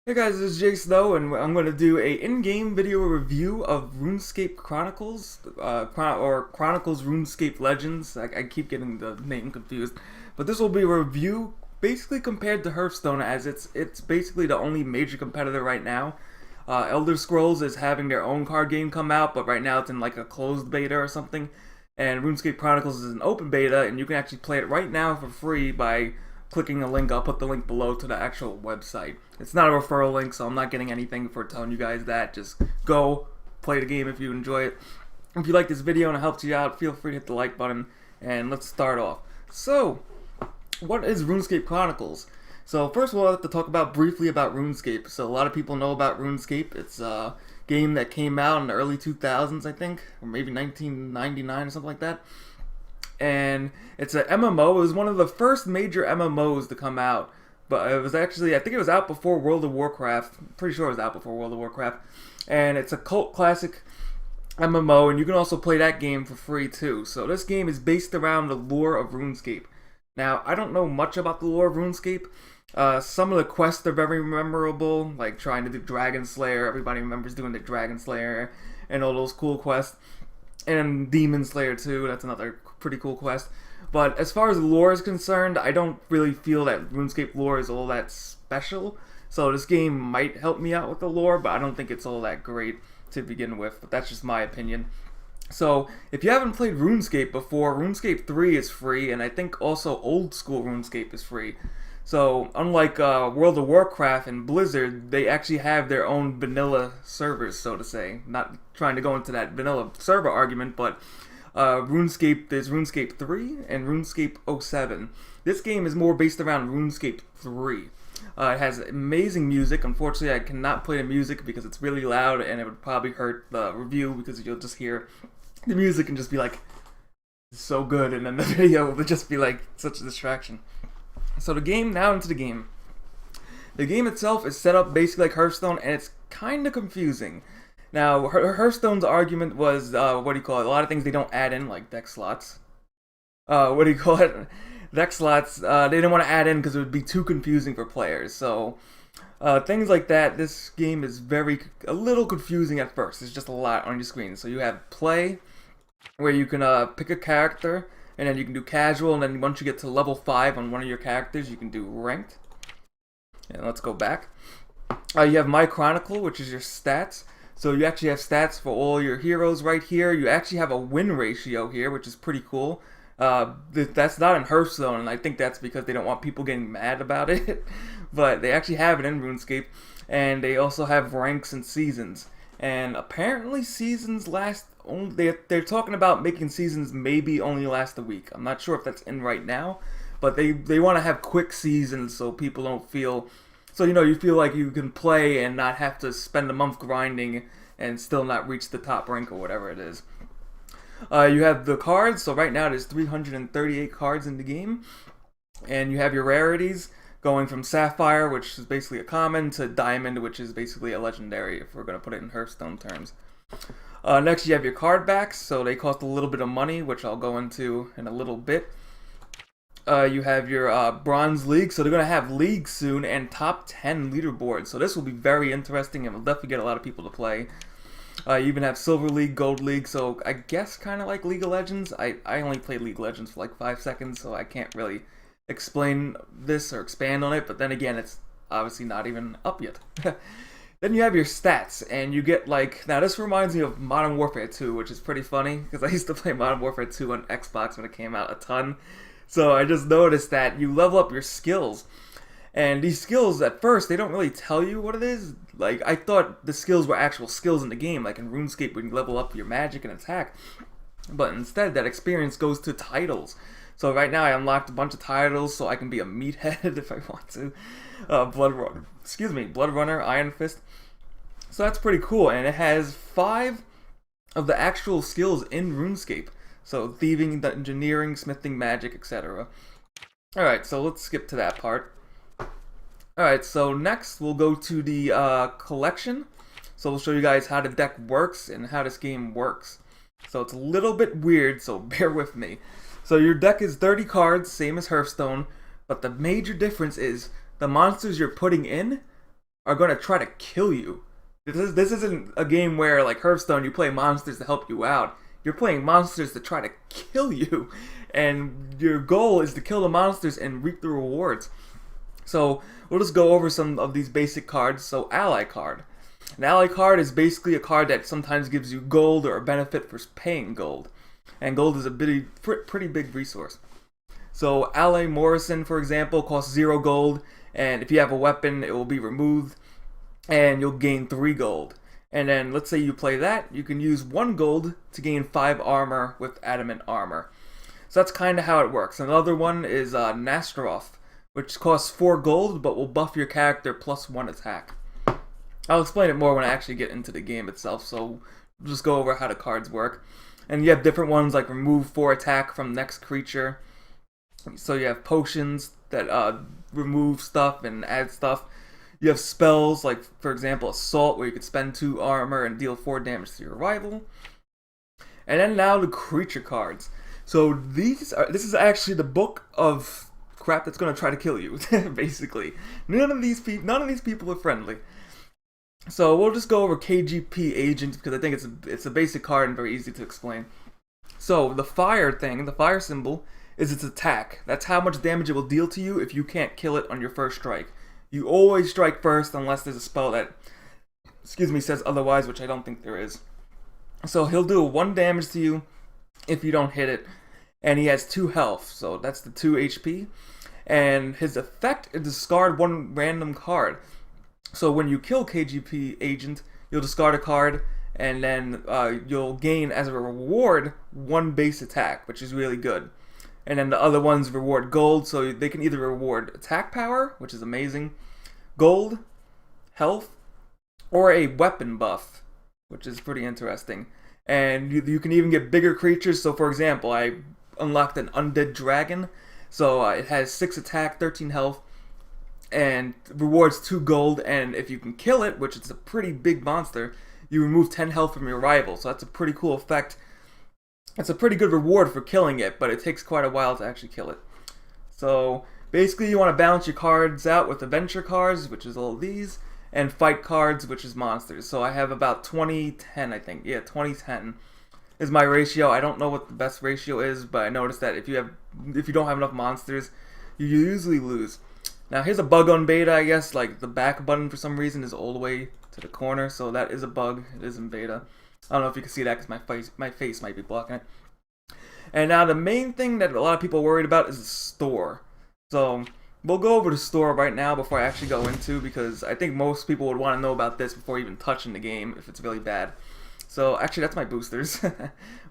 Hey guys, this is Jsnow, and I'm going to do a in-game video review of RuneScape Chronicles, or Chronicles RuneScape Legends. I keep getting the name confused, but this will be a review basically compared to Hearthstone, as it's basically the only major competitor right now. Elder Scrolls is having their own card game come out, but right now it's in like a closed beta or something, and RuneScape Chronicles is an open beta, and you can actually play it right now for free by clicking a link. I'll put the link below to the actual website. It's not a referral link, so I'm not getting anything for telling you guys that. Just go play the game if you enjoy it. If you like this video and it helps you out, feel free to hit the like button, and let's start off. So, what is RuneScape Chronicles? So first of all, I have to talk briefly about RuneScape. So a lot of people know about RuneScape. It's a game that came out in the early 2000s, I think, or maybe 1999 or something like that. And it's an MMO. It was one of the first major MMOs to come out, but it was actually, I think it was out before World of Warcraft. I'm pretty sure it was out before World of Warcraft. And it's a cult classic MMO, and you can also play that game for free too. So this game is based around the lore of RuneScape. Now, I don't know much about the lore of RuneScape. Some of the quests are very memorable, like trying to do Dragon Slayer. Everybody remembers doing the Dragon Slayer and all those cool quests. And Demon Slayer too, that's another pretty cool quest. But as far as lore is concerned, I don't really feel that RuneScape lore is all that special. So this game might help me out with the lore, but I don't think it's all that great to begin with. But that's just my opinion. So, if you haven't played RuneScape before, RuneScape 3 is free, and I think also old school RuneScape is free. So, unlike World of Warcraft and Blizzard, they actually have their own vanilla servers, so to say. Not trying to go into that vanilla server argument, but RuneScape, there's RuneScape 3 and RuneScape '07. This game is more based around RuneScape 3. It has amazing music. Unfortunately, I cannot play the music because it's really loud, and it would probably hurt the review because you'll just hear the music and just be like, so good, and then the video will just be like such a distraction. So now into the game. The game itself is set up basically like Hearthstone, and it's kind of confusing. Now, Hearthstone's argument was, a lot of things they don't add in, like deck slots. Deck slots, they didn't want to add in because it would be too confusing for players. So, things like that, this game is a little confusing at first. There's just a lot on your screen. So you have play, where you can pick a character, and then you can do casual, and then once you get to level 5 on one of your characters, you can do ranked. And let's go back. You have My Chronicle, which is your stats. So you actually have stats for all your heroes right here. You actually have a win ratio here, which is pretty cool. That's not in Hearthstone, and I think that's because they don't want people getting mad about it. But they actually have it in RuneScape. And they also have ranks and seasons. And apparently seasons last only, they're talking about making seasons maybe only last a week. I'm not sure if that's in right now, but they want to have quick seasons so people don't feel, so you feel like you can play and not have to spend a month grinding and still not reach the top rank or whatever it is. You have the cards, so right now there's 338 cards in the game, and you have your rarities, going from Sapphire, which is basically a common, to Diamond, which is basically a legendary, if we're going to put it in Hearthstone terms. Next, you have your card backs, so they cost a little bit of money, which I'll go into in a little bit. You have your Bronze League, so they're going to have League soon, and top 10 leaderboards, so this will be very interesting, and will definitely get a lot of people to play. You even have Silver League, Gold League, so I guess kind of like League of Legends. I only played League of Legends for like 5 seconds, so I can't really explain this or expand on it, but then again, it's obviously not even up yet. Then you have your stats, and you get now this reminds me of Modern Warfare 2, which is pretty funny, because I used to play Modern Warfare 2 on Xbox when it came out a ton, so I just noticed that you level up your skills, and these skills, at first, they don't really tell you what it is. Like, I thought the skills were actual skills in the game, like in RuneScape when you level up your magic and attack, but instead, that experience goes to titles. So right now I unlocked a bunch of titles so I can be a meathead if I want to. Blood Runner, Iron Fist. So that's pretty cool, and it has 5 of the actual skills in RuneScape. So thieving, engineering, smithing, magic, etc. Alright, so let's skip to that part. Alright, so next we'll go to the collection. So we'll show you guys how the deck works and how this game works. So it's a little bit weird, so bear with me. So your deck is 30 cards, same as Hearthstone, but the major difference is the monsters you're putting in are going to try to kill you. This isn't a game where, like Hearthstone, you play monsters to help you out. You're playing monsters to try to kill you. And your goal is to kill the monsters and reap the rewards. So we'll just go over some of these basic cards. So ally card. An ally card is basically a card that sometimes gives you gold or a benefit for paying gold. And gold is a pretty big resource. So Ally Morrison, for example, costs 0 gold. And if you have a weapon, it will be removed. And you'll gain 3 gold. And then let's say you play that, you can use 1 gold to gain 5 armor with adamant armor. So that's kind of how it works. Another one is Nastroth, which costs 4 gold but will buff your character plus 1 attack. I'll explain it more when I actually get into the game itself, so we'll just go over how the cards work. And you have different ones like remove 4 attack from next creature. So you have potions that remove stuff and add stuff. You have spells like, for example, Assault, where you could spend 2 armor and deal 4 damage to your rival. And then now the creature cards. So this is actually the book of crap that's going to try to kill you, basically. None of these people are friendly. So we'll just go over KGP Agent because I think it's a basic card and very easy to explain. So the fire thing, the fire symbol, is its attack. That's how much damage it will deal to you if you can't kill it on your first strike. You always strike first unless there's a spell that, says otherwise, which I don't think there is. So he'll do 1 damage to you if you don't hit it, and he has 2 health, so that's the 2 HP. And his effect is discard 1 random card. So when you kill KGP Agent, you'll discard a card, and then you'll gain as a reward 1 base attack, which is really good. And then the other ones reward gold, so they can either reward attack power, which is amazing, gold, health, or a weapon buff, which is pretty interesting. And you can even get bigger creatures. So for example, I unlocked an undead dragon. So it has 6 attack, 13 health, and rewards 2 gold. And if you can kill it, which is a pretty big monster, you remove 10 health from your rival. So that's a pretty cool effect. It's a pretty good reward for killing it, but it takes quite a while to actually kill it. So basically you want to balance your cards out with adventure cards, which is all these, and fight cards, which is monsters. So I have about 20-10, I think. Yeah, 20-10 is my ratio. I don't know what the best ratio is, but I noticed that if you don't have enough monsters, you usually lose. Now here's a bug on beta, I guess. Like the back button for some reason is all the way to the corner, so that is a bug. It is in beta. I don't know if you can see that because my face might be blocking it. And now the main thing that a lot of people are worried about is the store. So we'll go over the store right now before I actually go into, because I think most people would want to know about this before even touching the game if it's really bad. So actually that's my boosters.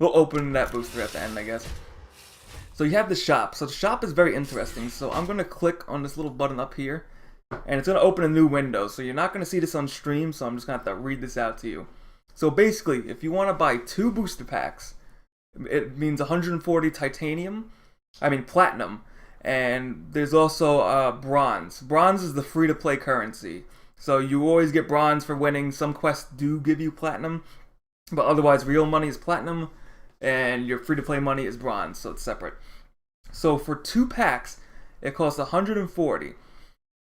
We'll open that booster at the end, I guess. So you have the shop. So the shop is very interesting. So I'm going to click on this little button up here, and it's going to open a new window. So you're not going to see this on stream, so I'm just going to have to read this out to you. So basically, if you want to buy 2 booster packs, it means 140 platinum, and there's also bronze. Bronze is the free-to-play currency. So you always get bronze for winning. Some quests do give you platinum, but otherwise real money is platinum, and your free-to-play money is bronze, so it's separate. So for 2 packs, it costs 140.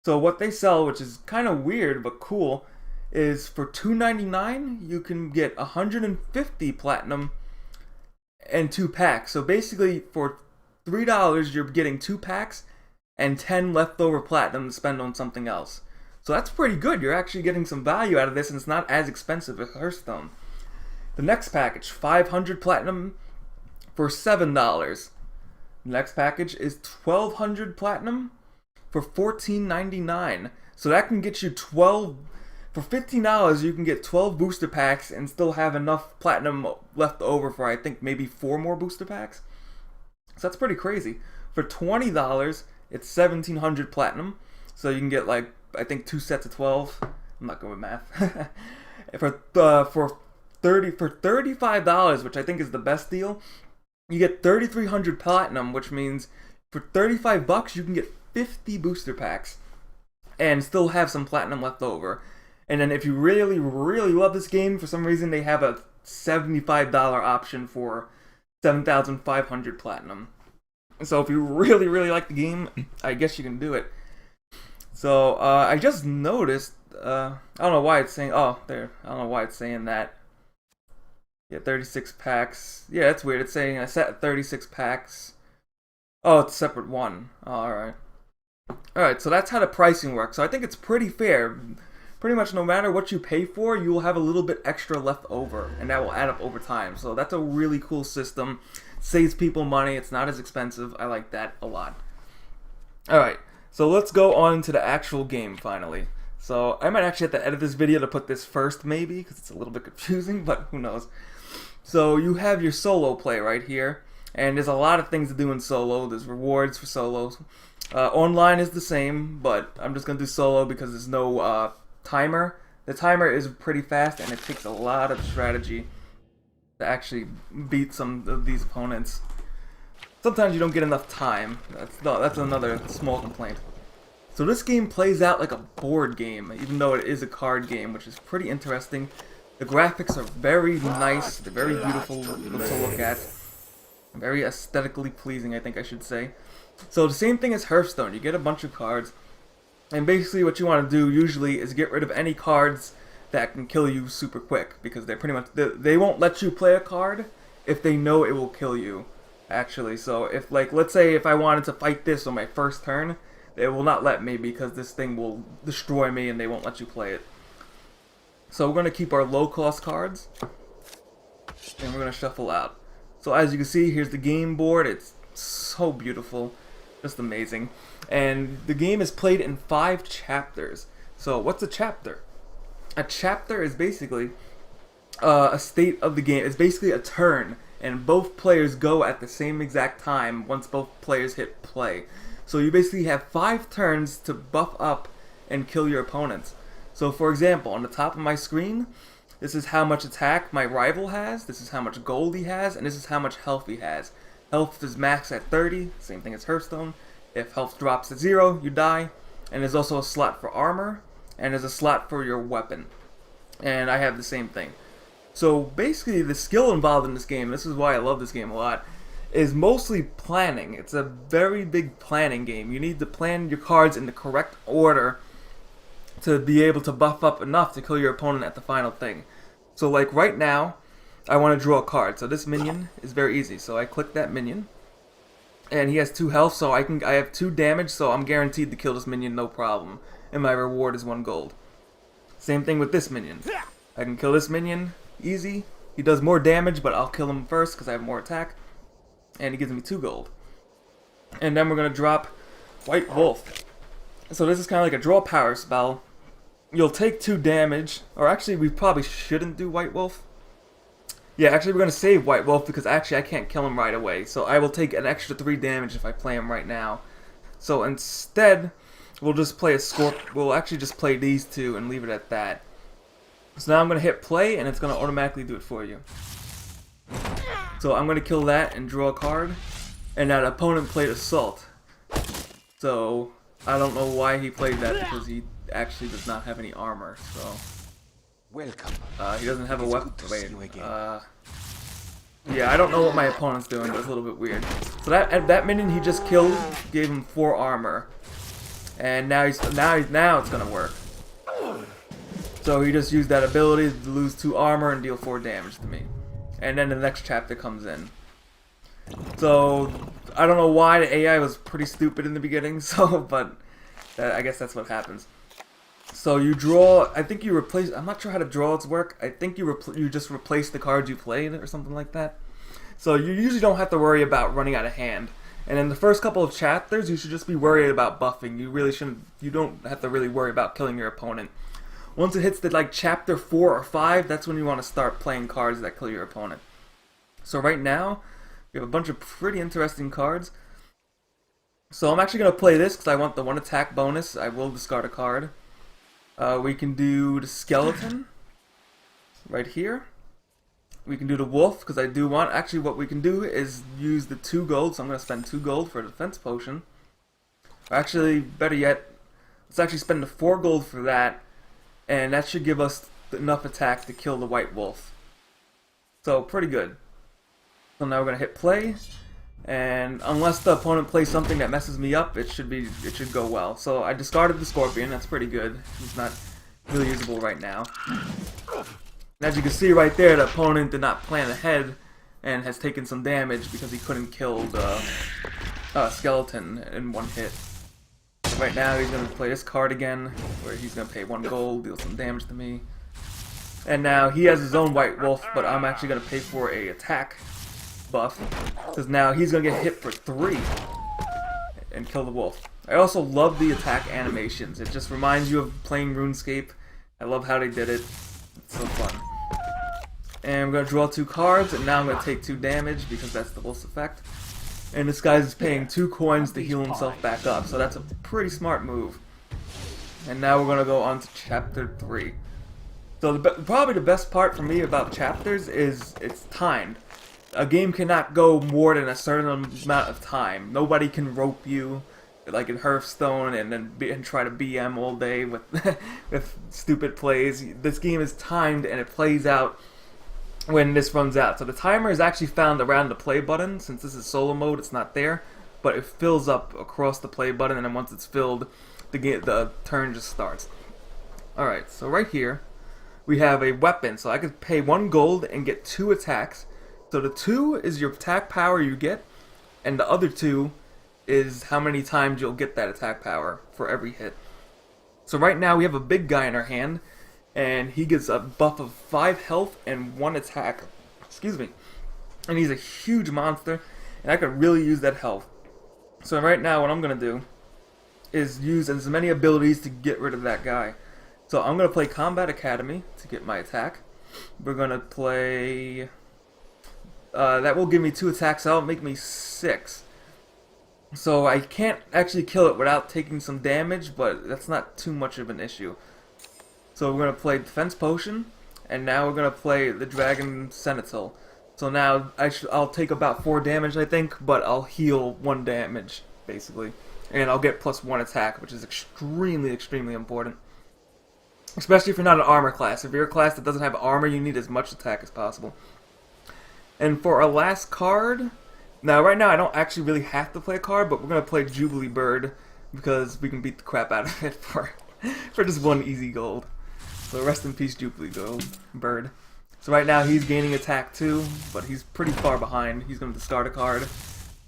So what they sell, which is kind of weird but cool, is for $2.99 you can get 150 platinum and 2 packs. So basically for $3 you're getting 2 packs and 10 leftover platinum to spend on something else. So that's pretty good. You're actually getting some value out of this, and it's not as expensive as Hearthstone. The next package, 500 platinum for $7. The next package is 1200 platinum for $14.99. So that can get you 12. For $15, you can get 12 booster packs and still have enough platinum left over for, I think, maybe 4 more booster packs. So that's pretty crazy. For $20, it's 1700 platinum. So you can get, like, I think 2 sets of 12. I'm not good with math. for $35, which I think is the best deal, you get 3300 platinum, which means for $35 you can get 50 booster packs and still have some platinum left over. And then if you really, really love this game, for some reason they have a $75 option for 7,500 platinum. So if you really, really like the game, I guess you can do it. So I just noticed. I don't know why it's saying. Oh, there. I don't know why it's saying that. Yeah, 36 packs. Yeah, that's weird. It's saying I set 36 packs. Oh, it's a separate one. Oh, alright. Alright, so that's how the pricing works. So I think it's pretty fair. Pretty much no matter what you pay for, you will have a little bit extra left over. And that will add up over time. So that's a really cool system. Saves people money. It's not as expensive. I like that a lot. Alright, so let's go on to the actual game finally. So I might actually have to edit this video to put this first maybe, because it's a little bit confusing, but who knows. So you have your solo play right here, and there's a lot of things to do in solo. There's rewards for solos. Online is the same, but I'm just going to do solo because there's no timer. The timer is pretty fast, and it takes a lot of strategy to actually beat some of these opponents. Sometimes you don't get enough time. That's another small complaint. So this game plays out like a board game, even though it is a card game, which is pretty interesting. The graphics are very nice, they're very beautiful to look at. Very aesthetically pleasing, I think I should say. So the same thing as Hearthstone, you get a bunch of cards, and basically what you want to do usually is get rid of any cards that can kill you super quick, because they're pretty much, they won't let you play a card if they know it will kill you, actually. So if, like, let's say if I wanted to fight this on my first turn, they will not let me because this thing will destroy me and they won't let you play it. So we're going to keep our low cost cards, and we're going to shuffle out. So as you can see, here's the game board. It's so beautiful, just amazing. And the game is played in 5 chapters. So what's a chapter? A chapter is basically a state of the game. It's basically a turn, and both players go at the same exact time once both players hit play. So you basically have 5 turns to buff up and kill your opponents. So for example, on the top of my screen, this is how much attack my rival has, this is how much gold he has, and this is how much health he has. Health is max at 30, same thing as Hearthstone. If health drops to 0, you die. And there's also a slot for armor, and there's a slot for your weapon. And I have the same thing. So basically the skill involved in this game, this is why I love this game a lot, is mostly planning. It's a very big planning game. You need to plan your cards in the correct order to be able to buff up enough to kill your opponent at the final thing. So like right now, I want to draw a card. So this minion is very easy. So I click that minion, and he has 2 health, so I have 2 damage, so I'm guaranteed to kill this minion no problem. And my reward is 1 gold. Same thing with this minion. I can kill this minion easy. He does more damage, but I'll kill him first because I have more attack. And he gives me 2 gold. And then we're going to drop White Wolf. So this is kind of like a draw power spell. You'll take 2 damage, or actually we probably shouldn't do White Wolf. Yeah, actually we're going to save White Wolf because actually I can't kill him right away. So I will take an extra 3 damage if I play him right now. So instead, we'll just play a we'll actually just play these 2 and leave it at that. So now I'm going to hit play and it's going to automatically do it for you. So I'm going to kill that and draw a card. And that opponent played Assault. So I don't know why he played that, because he actually does not have any armor. So welcome. He doesn't have a weapon. Wait. Yeah, I don't know what my opponent's doing. That's a little bit weird. So that minion he just killed gave him 4 armor, and now it's gonna work. So he just used that ability to lose 2 armor and deal 4 damage to me. And then the next chapter comes in. So I don't know why the AI was pretty stupid in the beginning. But I guess that's what happens. So you draw. I think you replace. I'm not sure how the draws work. I think you just replace the cards you played or something like that. So you usually don't have to worry about running out of hand. And in the first couple of chapters, you should just be worried about buffing. You really shouldn't. You don't have to really worry about killing your opponent. Once it hits the like chapter 4 or 5, that's when you want to start playing cards that kill your opponent. So right now, we have a bunch of pretty interesting cards. So I'm actually going to play this because I want the 1 attack bonus. I will discard a card. We can do the skeleton right here. We can do the wolf because I do want. Actually, what we can do is use the 2 gold. So I'm going to spend 2 gold for a defense potion. Or actually, better yet, let's actually spend the 4 gold for that. And that should give us enough attack to kill the white wolf. So pretty good. So now we're going to hit play. And unless the opponent plays something that messes me up, it should go well. So I discarded the Scorpion. That's pretty good. He's not really usable right now. And as you can see right there, the opponent did not plan ahead and has taken some damage because he couldn't kill the skeleton in one hit. Right now he's going to play this card again, where he's going to pay 1 gold, deal some damage to me. And now he has his own White Wolf, but I'm actually going to pay for a attack buff, because now he's going to get hit for 3 and kill the wolf. I also love the attack animations. It just reminds you of playing RuneScape. I love how they did it. It's so fun. And I'm going to draw 2 cards, and now I'm going to take 2 damage because that's the wolf's effect. And this guy's paying 2 coins to heal himself back up, so that's a pretty smart move. And now we're going to go on to Chapter 3. So probably the best part for me about chapters is it's timed. A game cannot go more than a certain amount of time. Nobody can rope you like in Hearthstone and try to BM all day with with stupid plays. This game is timed and it plays out when this runs out. So the timer is actually found around the play button. Since this is solo mode, it's not there, but it fills up across the play button, and then once it's filled, the turn just starts. Alright, so right here we have a weapon. So I could pay 1 gold and get 2 attacks. So the 2 is your attack power you get, and the other 2 is how many times you'll get that attack power for every hit. So right now we have a big guy in our hand, and he gets a buff of 5 health and 1 attack. Excuse me. And he's a huge monster, and I could really use that health. So right now what I'm going to do is use as many abilities to get rid of that guy. So I'm going to play Combat Academy to get my attack. We're going to play... that will give me 2 attacks. That'll make me 6. So I can't actually kill it without taking some damage, but that's not too much of an issue. So we're going to play Defense Potion, and now we're going to play the Dragon Senatil. So now I'll take about 4 damage, I think, but I'll heal 1 damage, basically. And I'll get plus 1 attack, which is extremely, extremely important. Especially if you're not an armor class. If you're a class that doesn't have armor, you need as much attack as possible. And for our last card, now right now I don't actually really have to play a card, but we're going to play Jubilee Bird because we can beat the crap out of it for just 1 easy gold. So rest in peace, Jubilee Bird. So right now he's gaining attack too, but he's pretty far behind. He's going to discard a card,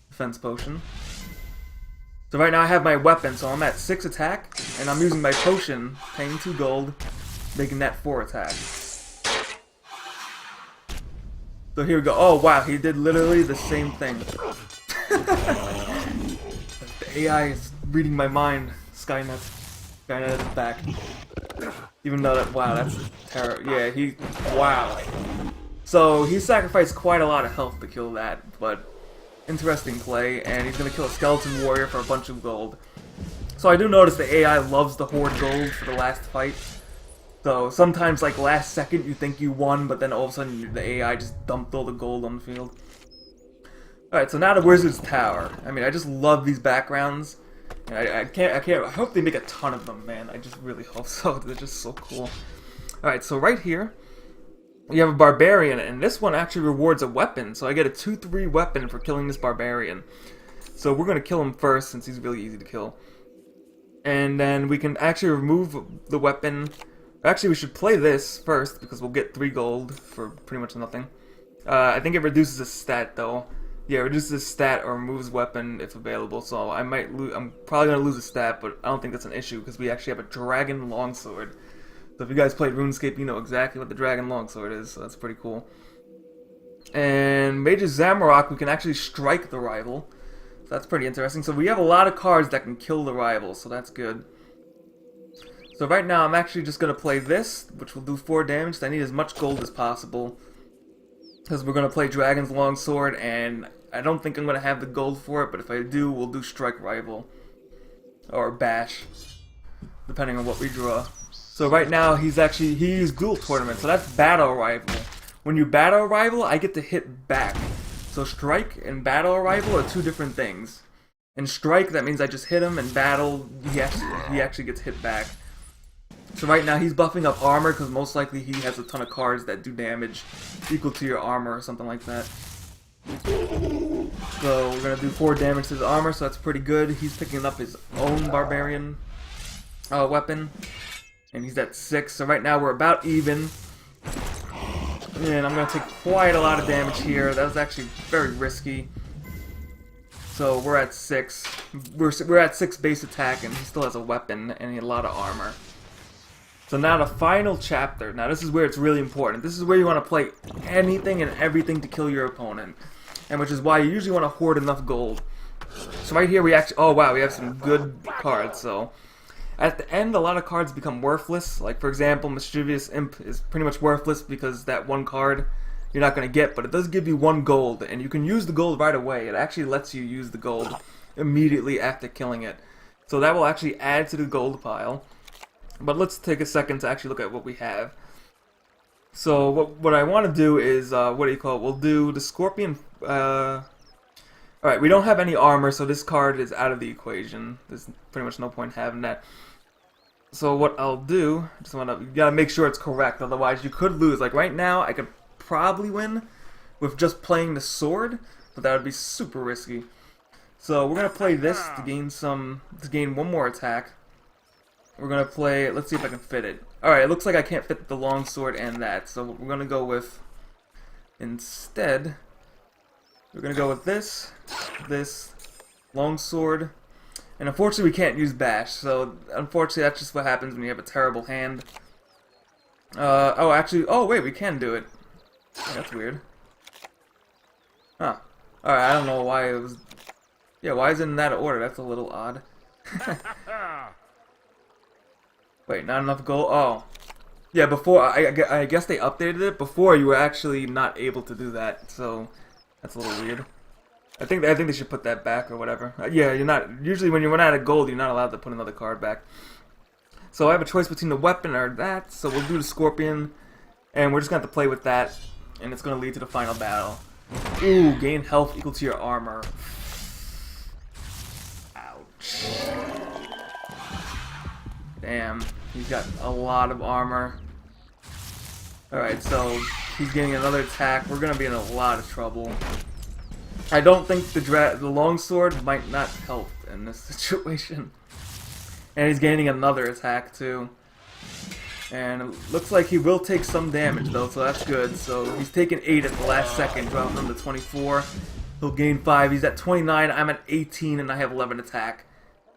Defense Potion. So right now I have my weapon, so I'm at 6 attack, and I'm using my potion, paying 2 gold, making that 4 attack. So here we go. Oh wow, he did literally the same thing. The AI is reading my mind. Skynet is back. Even though that, wow, that's terrible. Yeah, wow. So he sacrificed quite a lot of health to kill that, but interesting play, and he's gonna kill a skeleton warrior for a bunch of gold. So I do notice the AI loves to hoard gold for the last fight. So sometimes, like last second, you think you won, but then all of a sudden the AI just dumped all the gold on the field. Alright, so now the Wizard's Tower. I mean, I just love these backgrounds. I hope they make a ton of them, man. I just really hope so. They're just so cool. Alright, so right here, you have a Barbarian, and this one actually rewards a weapon. So I get a 2/3 weapon for killing this Barbarian. So we're going to kill him first, since he's really easy to kill. And then we can actually remove the weapon. Actually, we should play this first, because we'll get 3 gold for pretty much nothing. I think it reduces a stat, though. Yeah, it reduces a stat or removes weapon if available, so I might lose. I'm probably going to lose a stat, but I don't think that's an issue, because we actually have a Dragon Longsword. So if you guys played RuneScape, you know exactly what the Dragon Longsword is, so that's pretty cool. And Major Zamorak, we can actually strike the rival. So that's pretty interesting. So we have a lot of cards that can kill the rival, so that's good. So right now I'm actually just going to play this, which will do 4 damage. So I need as much gold as possible, because we're going to play Dragon's Longsword, and I don't think I'm going to have the gold for it, but if I do, we'll do Strike Rival. Or Bash, depending on what we draw. So right now he used Duel Tournament, so that's Battle Rival. When you Battle Rival, I get to hit back. So Strike and Battle Rival are 2 different things. In Strike, that means I just hit him, and Battle, he actually gets hit back. So right now he's buffing up armor, because most likely he has a ton of cards that do damage equal to your armor or something like that. So we're gonna do 4 damage to his armor, so that's pretty good. He's picking up his own barbarian weapon, and he's at 6. So right now we're about even. And I'm gonna take quite a lot of damage here. That was actually very risky. So we're at 6. We're at 6 base attack, and he still has a weapon and a lot of armor. So now the final chapter. Now this is where it's really important. This is where you want to play anything and everything to kill your opponent, and which is why you usually want to hoard enough gold. So right here we actually, oh wow, we have some good cards. So at the end, a lot of cards become worthless. Like for example, Mischievous Imp is pretty much worthless because that one card you're not going to get, but it does give you 1 gold, and you can use the gold right away. It actually lets you use the gold immediately after killing it. So that will actually add to the gold pile. But let's take a second to actually look at what we have. So what I want to do is, we'll do the Scorpion. Alright, we don't have any armor, so this card is out of the equation. There's pretty much no point having that. So what I'll do, you gotta make sure it's correct, otherwise you could lose. Like right now, I could probably win with just playing the sword, but that would be super risky. So we're gonna play this to gain 1 more attack. We're gonna play, let's see if I can fit it. Alright, it looks like I can't fit the long sword and that, so we're gonna go with, instead, we're gonna go with this long sword, and unfortunately we can't use bash, so unfortunately that's just what happens when you have a terrible hand. Oh wait, we can do it. Oh, that's weird. Huh. Alright, I don't know why it was, yeah, why is it in that order? That's a little odd. Wait, not enough gold? Oh. Yeah, before, I guess they updated it. Before, you were actually not able to do that, so that's a little weird. I think they should put that back or whatever. Yeah, you're not, usually when you run out of gold, you're not allowed to put another card back. So I have a choice between the weapon or that, so we'll do the Scorpion, and we're just going to have to play with that, and it's going to lead to the final battle. Ooh, gain health equal to your armor. Ouch. Damn, he's got a lot of armor. Alright, so he's getting another attack. We're gonna be in a lot of trouble. I don't think the longsword might not help in this situation. And he's gaining another attack too. And it looks like he will take some damage though, so that's good. So he's taking 8 at the last second, dropping him to 24. He'll gain 5. He's at 29. I'm at 18, and I have 11 attack.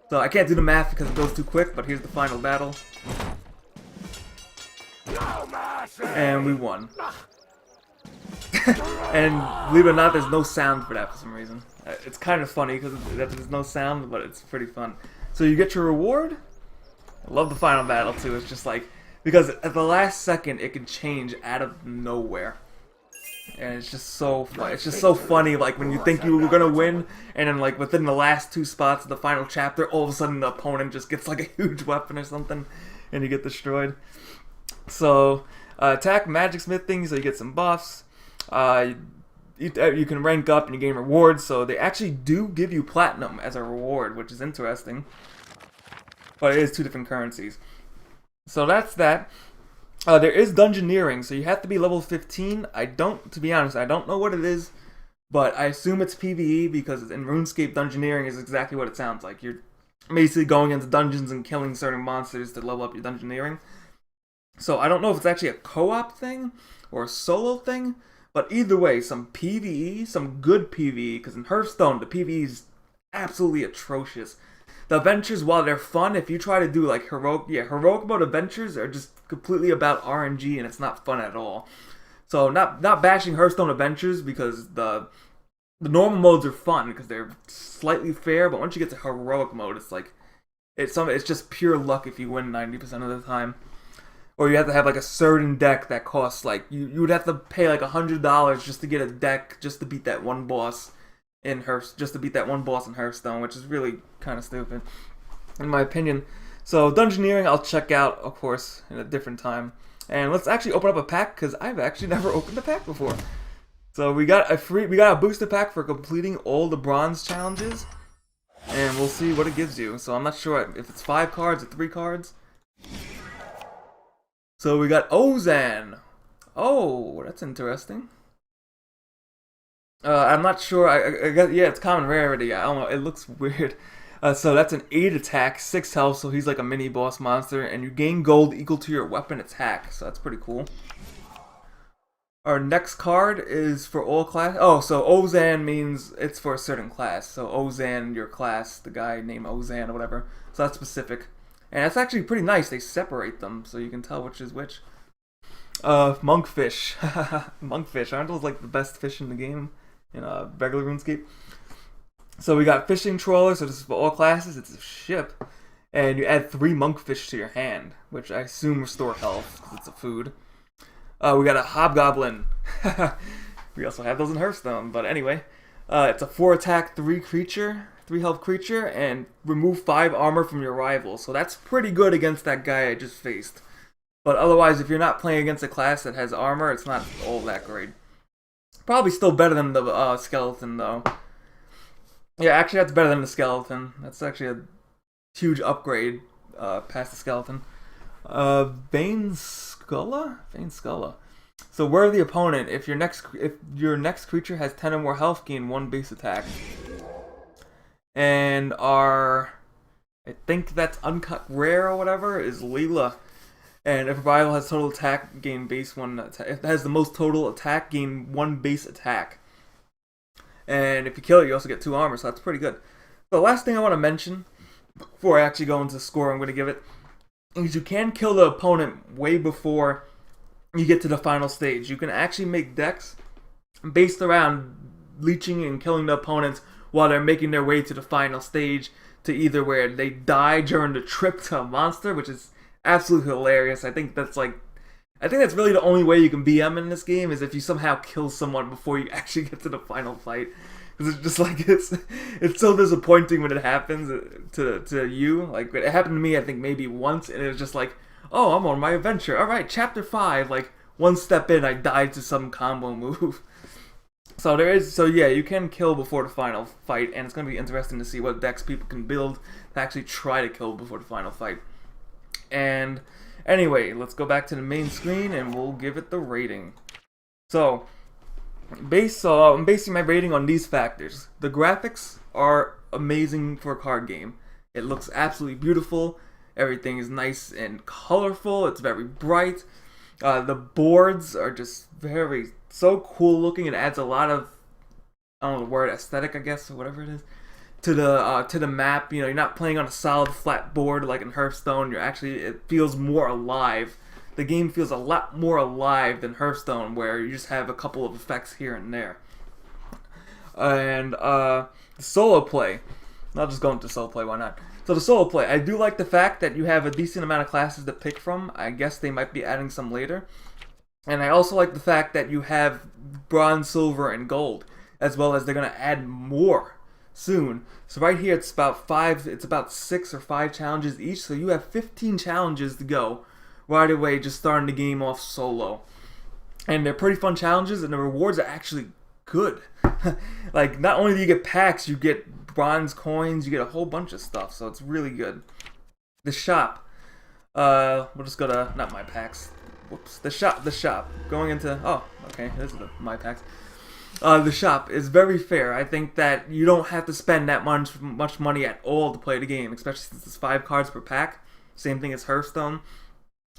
So I can't do the math because it goes too quick, but here's the final battle. And we won. And believe it or not, there's no sound for that for some reason. It's kind of funny because there's no sound, but it's pretty fun. So you get your reward. I love the final battle too. It's just like, because at the last second it can change out of nowhere. And it's just so fun. It's just so funny, like when you think you were gonna win, and then like within the last 2 spots of the final chapter, all of a sudden the opponent just gets like a huge weapon or something, and you get destroyed. So attack magic smithing, so you get some buffs. You can rank up and you gain rewards. So they actually do give you platinum as a reward, which is interesting. But it is 2 different currencies. So that's that. There is dungeoneering, so you have to be level 15. To be honest, I don't know what it is, but I assume it's PvE because in RuneScape, dungeoneering is exactly what it sounds like. You're basically going into dungeons and killing certain monsters to level up your dungeoneering. So I don't know if it's actually a co-op thing or a solo thing, but either way, some PvE, some good PvE, because in Hearthstone, the PvE is absolutely atrocious. The adventures, while they're fun, if you try to do like heroic mode adventures are just completely about RNG and it's not fun at all. So not bashing Hearthstone adventures because the normal modes are fun because they're slightly fair, but once you get to heroic mode, it's like it's just pure luck if you win 90% of the time. Or you have to have like a certain deck that costs like you would have to pay like $100 just to get a deck just to beat that one boss in Hearthstone, which is really kind of stupid, in my opinion. So dungeoneering, I'll check out, of course, in a different time. And let's actually open up a pack because I've actually never opened a pack before. So we got a booster pack for completing all the bronze challenges, and we'll see what it gives you. So I'm not sure if it's 5 cards or 3 cards. So we got Ozan. Oh, that's interesting. I'm not sure. I guess, yeah, it's common rarity. I don't know. It looks weird. So that's an 8 attack, 6 health, so he's like a mini boss monster, and you gain gold equal to your weapon attack, so that's pretty cool. Our next card is for all class. Oh, so Ozan means it's for a certain class. So Ozan, your class, the guy named Ozan or whatever. So that's specific. And that's actually pretty nice. They separate them so you can tell which is which. Monkfish. Monkfish. Aren't those like the best fish in the game? In regular RuneScape? So we got fishing trawler, so this is for all classes. It's a ship. And you add 3 monkfish to your hand, which I assume restore health, because it's a food. We got a hobgoblin. We also have those in Hearthstone, but anyway. It's a 4 attack, 3 creature, 3 health creature, and remove 5 armor from your rival. So that's pretty good against that guy I just faced. But otherwise, if you're not playing against a class that has armor, it's not all that great. Probably still better than the skeleton, though. Yeah, actually, that's better than the skeleton. That's actually a huge upgrade past the skeleton. Vane Skulla. So worthy opponent. If your next creature has 10 or more health, gain 1 base attack. And I think that's uncut rare or whatever, is Leela. And if a rival has total attack, gain base 1 attack. If it has the most total attack, gain 1 base attack. And if you kill it, you also get 2 armor, so that's pretty good. The last thing I want to mention, before I actually go into the score I'm going to give it, is you can kill the opponent way before you get to the final stage. You can actually make decks based around leeching and killing the opponents while they're making their way to the final stage, to either where they die during the trip to a monster, which is absolutely hilarious. I think that's really the only way you can BM in this game, is if you somehow kill someone before you actually get to the final fight. Because it's just like, it's so disappointing when it happens to you. Like, it happened to me, I think, maybe once, and it was just like, oh, I'm on my adventure. Alright, chapter 5, like, 1 step in, I died to some combo move. So yeah, you can kill before the final fight, and it's going to be interesting to see what decks people can build to actually try to kill before the final fight. And anyway, let's go back to the main screen and we'll give it the rating. So, I'm basing my rating on these factors. The graphics are amazing for a card game. It looks absolutely beautiful. Everything is nice and colorful. It's very bright. The boards are just so cool looking. It adds a lot of, I don't know the word, aesthetic, I guess, or whatever it is, to the map. You know, you're not playing on a solid flat board like in Hearthstone. It feels more alive. The game feels a lot more alive than Hearthstone, where you just have a couple of effects here and there. And the solo play, I'll just go into solo play, why not? So the solo play, I do like the fact that you have a decent amount of classes to pick from. I guess they might be adding some later. And I also like the fact that you have bronze, silver, and gold, as well as they're going to add more soon. So right here it's about 6 or 5 challenges each, so you have 15 challenges to go right away, just starting the game off solo. And they're pretty fun challenges, and the rewards are actually good. Like, not only do you get packs, you get bronze coins, you get a whole bunch of stuff, so it's really good. The shop. We'll just go to, not my packs. Whoops. The shop. Going into, oh, okay, this is my packs. The shop is very fair. I think that you don't have to spend that much money at all to play the game, especially since it's 5 cards per pack. Same thing as Hearthstone.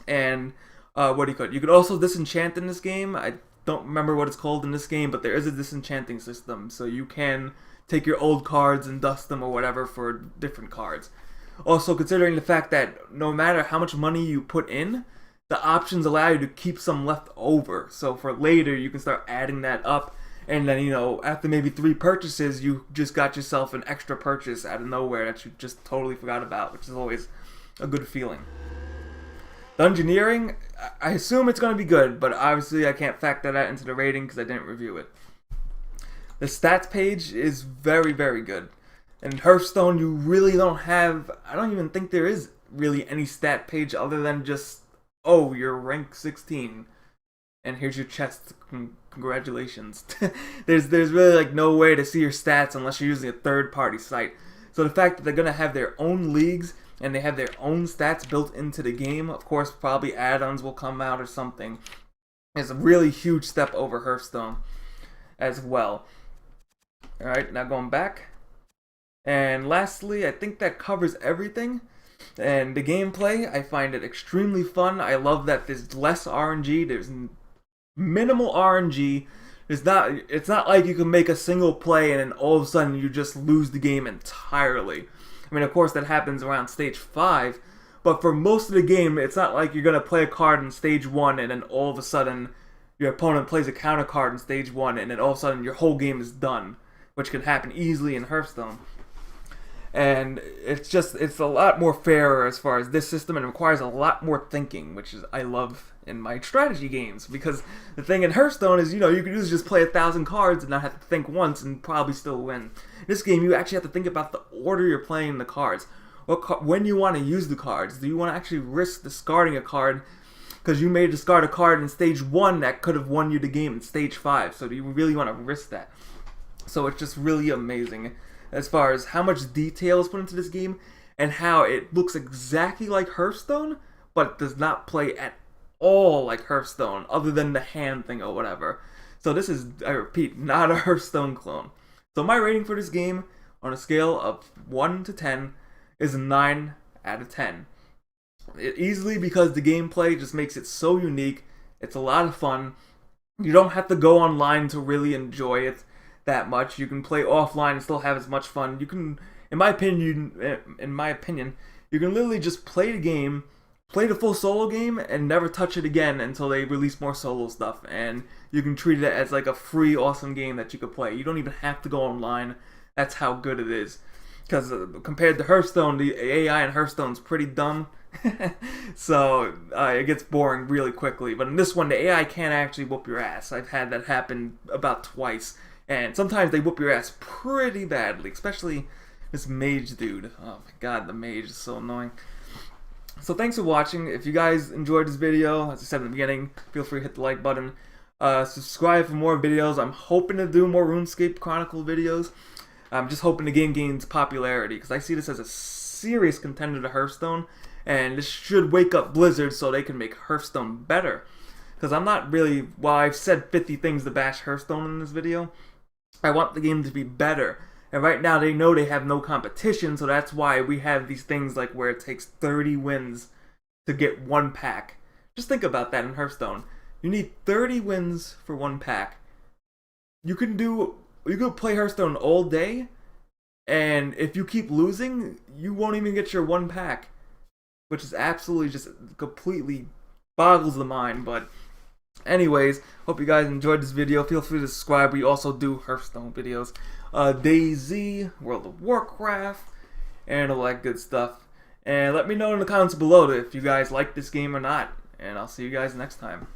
And you could also disenchant in this game. I don't remember what it's called in this game, but there is a disenchanting system, so you can take your old cards and dust them or whatever for different cards. Also, considering the fact that no matter how much money you put in, the options allow you to keep some left over. So for later, you can start adding that up, and then, you know, after maybe 3 purchases, you just got yourself an extra purchase out of nowhere that you just totally forgot about, which is always a good feeling. Dungeoneering, I assume it's going to be good, but obviously I can't factor that into the rating because I didn't review it. The stats page is very, very good. In Hearthstone, you really don't have, I don't even think there is really any stat page other than just, oh, you're rank 16, and here's your chest, congratulations. There's really like no way to see your stats unless you're using a third-party site. So the fact that they're going to have their own leagues, and they have their own stats built into the game, of course probably add-ons will come out or something, is a really huge step over Hearthstone as well. Alright, now going back. And lastly, I think that covers everything. And the gameplay, I find it extremely fun. I love that there's less RNG. There's minimal RNG. It's not like you can make a single play and then all of a sudden you just lose the game entirely. I mean, of course, that happens around stage 5. But for most of the game, it's not like you're going to play a card in stage 1 and then all of a sudden your opponent plays a counter card in stage 1 and then all of a sudden your whole game is done, which can happen easily in Hearthstone. And it's a lot more fairer as far as this system, and it requires a lot more thinking, which is I love in my strategy games. Because the thing in Hearthstone is, you can just play 1,000 cards and not have to think once and probably still win. In this game, you actually have to think about the order you're playing the cards. When you want to use the cards. Do you want to actually risk discarding a card because you may discard a card in stage 1 that could have won you the game in stage 5? So do you really want to risk that? So it's just really amazing as far as how much detail is put into this game and how it looks exactly like Hearthstone, but it does not play at all like Hearthstone, other than the hand thing or whatever. So this is, I repeat, not a Hearthstone clone. So my rating for this game, on a scale of 1 to 10, is a 9 out of 10. Easily because the gameplay just makes it so unique. It's a lot of fun. You don't have to go online to really enjoy it that much. You can play offline and still have as much fun. You can, in my opinion, you can literally just play the game, play the full solo game, and never touch it again until they release more solo stuff. And you can treat it as like a free, awesome game that you could play. You don't even have to go online. That's how good it is. Because compared to Hearthstone, the AI in Hearthstone is pretty dumb. So it gets boring really quickly. But in this one, the AI can't actually whoop your ass. I've had that happen about twice. And sometimes they whoop your ass pretty badly. Especially this mage dude. Oh my god, the mage is so annoying. So thanks for watching. If you guys enjoyed this video, as I said in the beginning, feel free to hit the like button. Subscribe for more videos. I'm hoping to do more RuneScape Chronicle videos. I'm just hoping the game gains popularity, because I see this as a serious contender to Hearthstone, and this should wake up Blizzard so they can make Hearthstone better. Because I'm not really, while I've said 50 things to bash Hearthstone in this video, I want the game to be better. And right now they know they have no competition, so that's why we have these things like where it takes 30 wins to get one pack. Just think about that in Hearthstone. You need 30 wins for one pack. You could play Hearthstone all day, and if you keep losing, you won't even get your one pack, which is absolutely just completely boggles the mind. But anyways, hope you guys enjoyed this video. Feel free to subscribe. We also do Hearthstone videos, DayZ, World of Warcraft, and all that good stuff. And let me know in the comments below if you guys like this game or not, and I'll see you guys next time.